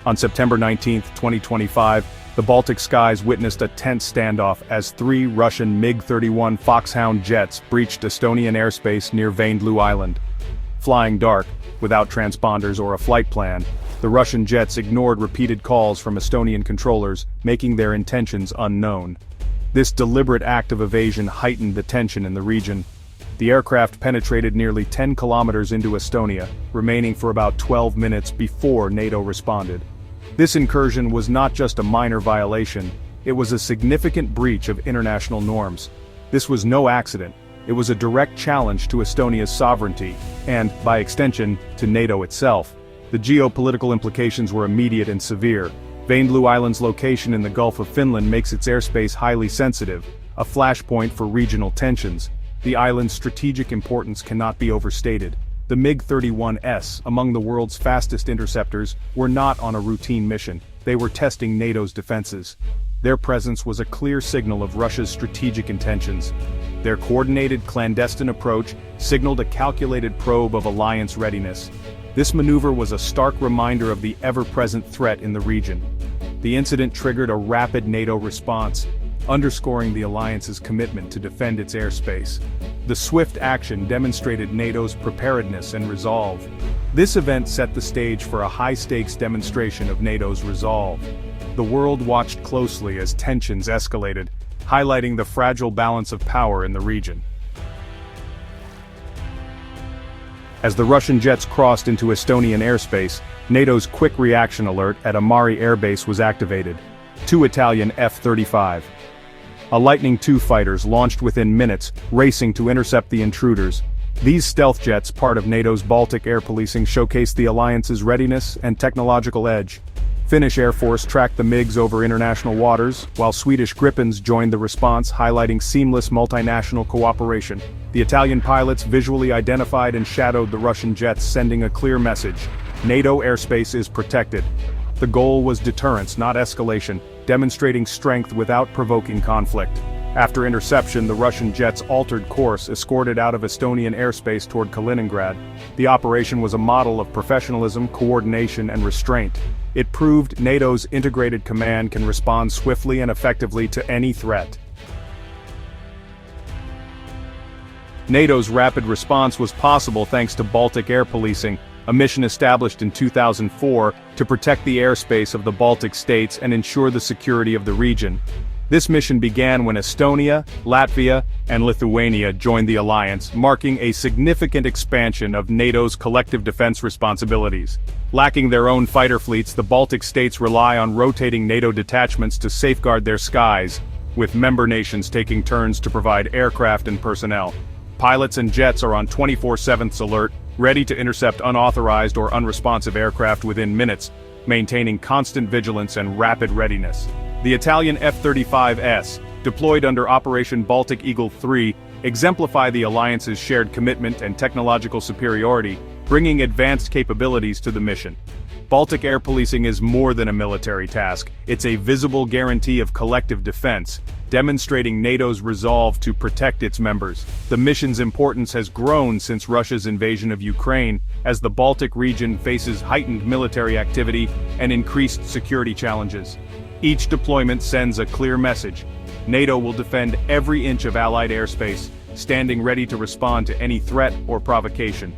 On September 19, 2025, the Baltic skies witnessed a tense standoff as 3 Russian MiG-31 Foxhound jets breached Estonian airspace near Vaindloo Island. Flying dark, without transponders or a flight plan, the Russian jets ignored repeated calls from Estonian controllers, making their intentions unknown. This deliberate act of evasion heightened the tension in the region. The aircraft penetrated nearly 10 kilometers into Estonia, remaining for about 12 minutes before NATO responded. This incursion was not just a minor violation, it was a significant breach of international norms. This was no accident, it was a direct challenge to Estonia's sovereignty, and, by extension, to NATO itself. The geopolitical implications were immediate and severe. Vaindloo Island's location in the Gulf of Finland makes its airspace highly sensitive, a flashpoint for regional tensions. The island's strategic importance cannot be overstated. The MiG-31s, among the world's fastest interceptors, were not on a routine mission. They were testing NATO's defenses. Their presence was a clear signal of Russia's strategic intentions. Their coordinated clandestine approach signaled a calculated probe of alliance readiness. This maneuver was a stark reminder of the ever-present threat in the region. The incident triggered a rapid NATO response, underscoring the alliance's commitment to defend its airspace. The swift action demonstrated NATO's preparedness and resolve. This event set the stage for a high-stakes demonstration of NATO's resolve. The world watched closely as tensions escalated, highlighting the fragile balance of power in the region. As the Russian jets crossed into Estonian airspace, NATO's quick reaction alert at Amari Air Base was activated. 2 Italian F-35. A Lightning II fighters launched within minutes, racing to intercept the intruders. These stealth jets, part of NATO's Baltic air policing, showcased the alliance's readiness and technological edge. Finnish Air Force tracked the MiGs over international waters, while Swedish Gripens joined the response, highlighting seamless multinational cooperation. The Italian pilots visually identified and shadowed the Russian jets, sending a clear message: NATO airspace is protected. The goal was deterrence, not escalation, demonstrating strength without provoking conflict. After interception, the Russian jets altered course, escorted out of Estonian airspace toward Kaliningrad. The operation was a model of professionalism, coordination, and restraint. It proved NATO's integrated command can respond swiftly and effectively to any threat. NATO's rapid response was possible thanks to Baltic air policing, a mission established in 2004 to protect the airspace of the Baltic states and ensure the security of the region. This mission began when Estonia, Latvia, and Lithuania joined the alliance, marking a significant expansion of NATO's collective defense responsibilities. Lacking their own fighter fleets, the Baltic states rely on rotating NATO detachments to safeguard their skies, with member nations taking turns to provide aircraft and personnel. Pilots and jets are on 24/7 alert, ready to intercept unauthorized or unresponsive aircraft within minutes, maintaining constant vigilance and rapid readiness. The Italian F-35s, deployed under Operation Baltic Eagle III, exemplify the alliance's shared commitment and technological superiority, bringing advanced capabilities to the mission. Baltic air policing is more than a military task, it's a visible guarantee of collective defense, demonstrating NATO's resolve to protect its members. The mission's importance has grown since Russia's invasion of Ukraine, as the Baltic region faces heightened military activity and increased security challenges. Each deployment sends a clear message: NATO will defend every inch of Allied airspace, standing ready to respond to any threat or provocation.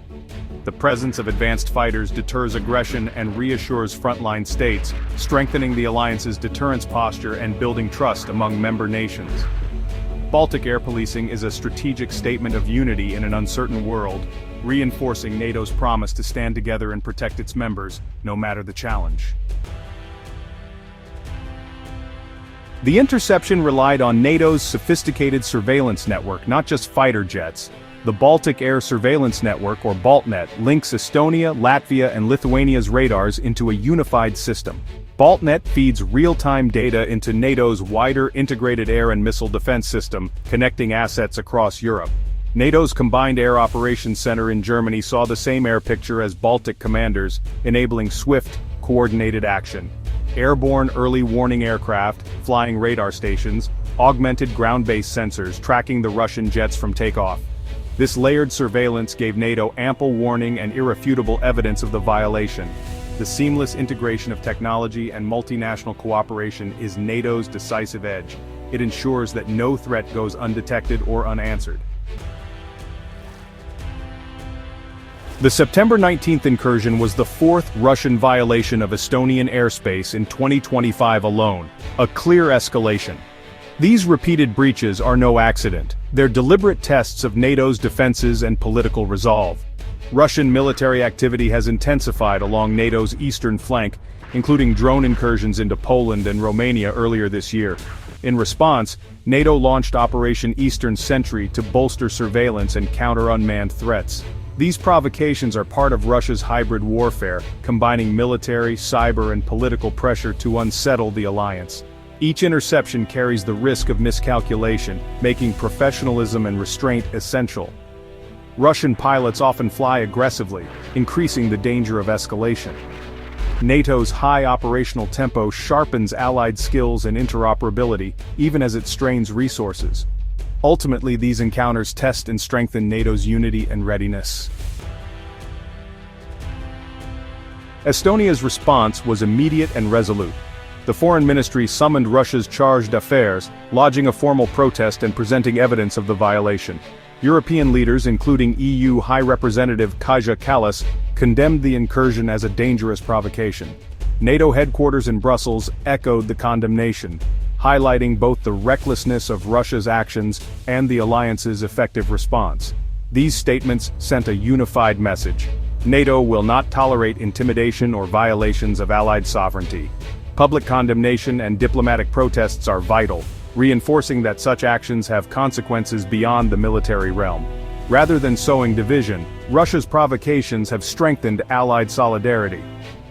The presence of advanced fighters deters aggression and reassures frontline states, strengthening the alliance's deterrence posture and building trust among member nations. Baltic air policing is a strategic statement of unity in an uncertain world, reinforcing NATO's promise to stand together and protect its members, no matter the challenge. The interception relied on NATO's sophisticated surveillance network, not just fighter jets. The Baltic Air Surveillance Network, or BALTNet, links Estonia, Latvia, and Lithuania's radars into a unified system. BALTNet feeds real-time data into NATO's wider integrated air and missile defense system, connecting assets across Europe. NATO's Combined Air Operations Center in Germany saw the same air picture as Baltic commanders, enabling swift, coordinated action. Airborne early warning aircraft, flying radar stations, augmented ground-based sensors tracking the Russian jets from takeoff. This layered surveillance gave NATO ample warning and irrefutable evidence of the violation. The seamless integration of technology and multinational cooperation is NATO's decisive edge. It ensures that no threat goes undetected or unanswered. The September 19th incursion was the fourth Russian violation of Estonian airspace in 2025 alone, a clear escalation. These repeated breaches are no accident. They're deliberate tests of NATO's defenses and political resolve. Russian military activity has intensified along NATO's eastern flank, including drone incursions into Poland and Romania earlier this year. In response, NATO launched Operation Eastern Sentry to bolster surveillance and counter unmanned threats. These provocations are part of Russia's hybrid warfare, combining military, cyber, and political pressure to unsettle the alliance. Each interception carries the risk of miscalculation, making professionalism and restraint essential. Russian pilots often fly aggressively, increasing the danger of escalation. NATO's high operational tempo sharpens allied skills and interoperability, even as it strains resources. Ultimately, these encounters test and strengthen NATO's unity and readiness. Estonia's response was immediate and resolute. The foreign ministry summoned Russia's charge d'affaires, lodging a formal protest and presenting evidence of the violation. European leaders, including EU High Representative Kaja Kallas, condemned the incursion as a dangerous provocation. NATO headquarters in Brussels echoed the condemnation, highlighting both the recklessness of Russia's actions and the alliance's effective response. These statements sent a unified message. NATO will not tolerate intimidation or violations of allied sovereignty. Public condemnation and diplomatic protests are vital, reinforcing that such actions have consequences beyond the military realm. Rather than sowing division, Russia's provocations have strengthened allied solidarity.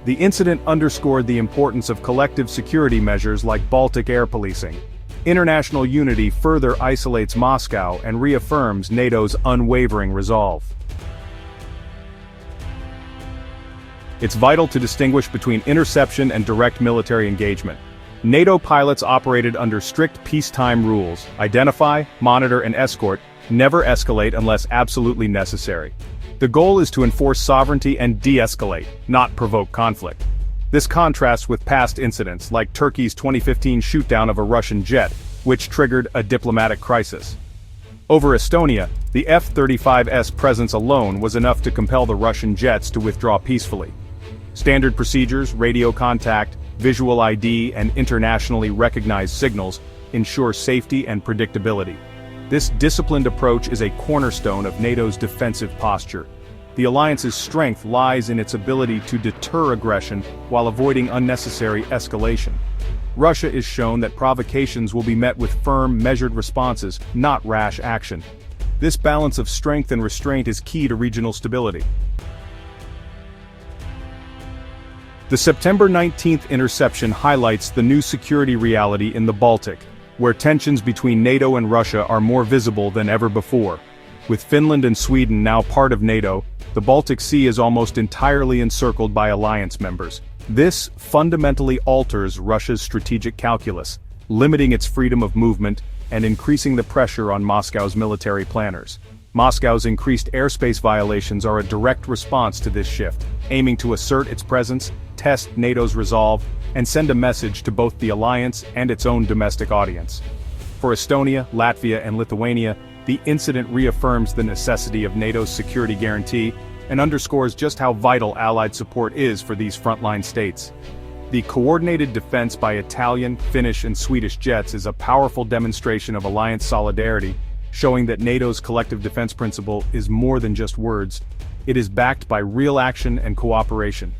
The incident underscored the importance of collective security measures like Baltic air policing. International unity further isolates Moscow and reaffirms NATO's unwavering resolve. It's vital to distinguish between interception and direct military engagement. NATO pilots operated under strict peacetime rules: identify, monitor, and escort, never escalate unless absolutely necessary. The goal is to enforce sovereignty and de-escalate, not provoke conflict. This contrasts with past incidents like Turkey's 2015 shootdown of a Russian jet, which triggered a diplomatic crisis. Over Estonia, the F-35's presence alone was enough to compel the Russian jets to withdraw peacefully. Standard procedures, radio contact, visual ID, and internationally recognized signals ensure safety and predictability. This disciplined approach is a cornerstone of NATO's defensive posture. The alliance's strength lies in its ability to deter aggression while avoiding unnecessary escalation. Russia is shown that provocations will be met with firm, measured responses, not rash action. This balance of strength and restraint is key to regional stability. The September 19th interception highlights the new security reality in the Baltic, where tensions between NATO and Russia are more visible than ever before. With Finland and Sweden now part of NATO, the Baltic Sea is almost entirely encircled by alliance members. This fundamentally alters Russia's strategic calculus, limiting its freedom of movement and increasing the pressure on Moscow's military planners. Moscow's increased airspace violations are a direct response to this shift, aiming to assert its presence, test NATO's resolve, and send a message to both the alliance and its own domestic audience. For Estonia, Latvia, and Lithuania, the incident reaffirms the necessity of NATO's security guarantee and underscores just how vital Allied support is for these frontline states. The coordinated defense by Italian, Finnish, and Swedish jets is a powerful demonstration of alliance solidarity, showing that NATO's collective defense principle is more than just words. It is backed by real action and cooperation.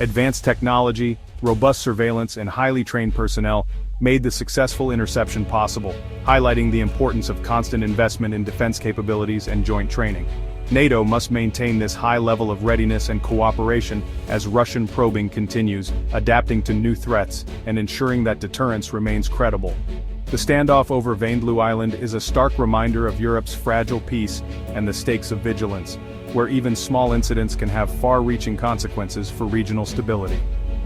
Advanced technology, robust surveillance, and highly trained personnel made the successful interception possible, highlighting the importance of constant investment in defense capabilities and joint training. NATO must maintain this high level of readiness and cooperation as Russian probing continues, adapting to new threats and ensuring that deterrence remains credible. The standoff over Vaindloo Island is a stark reminder of Europe's fragile peace and the stakes of vigilance, where even small incidents can have far-reaching consequences for regional stability.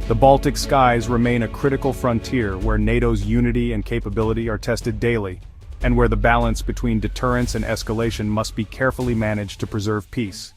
The Baltic skies remain a critical frontier where NATO's unity and capability are tested daily, and where the balance between deterrence and escalation must be carefully managed to preserve peace.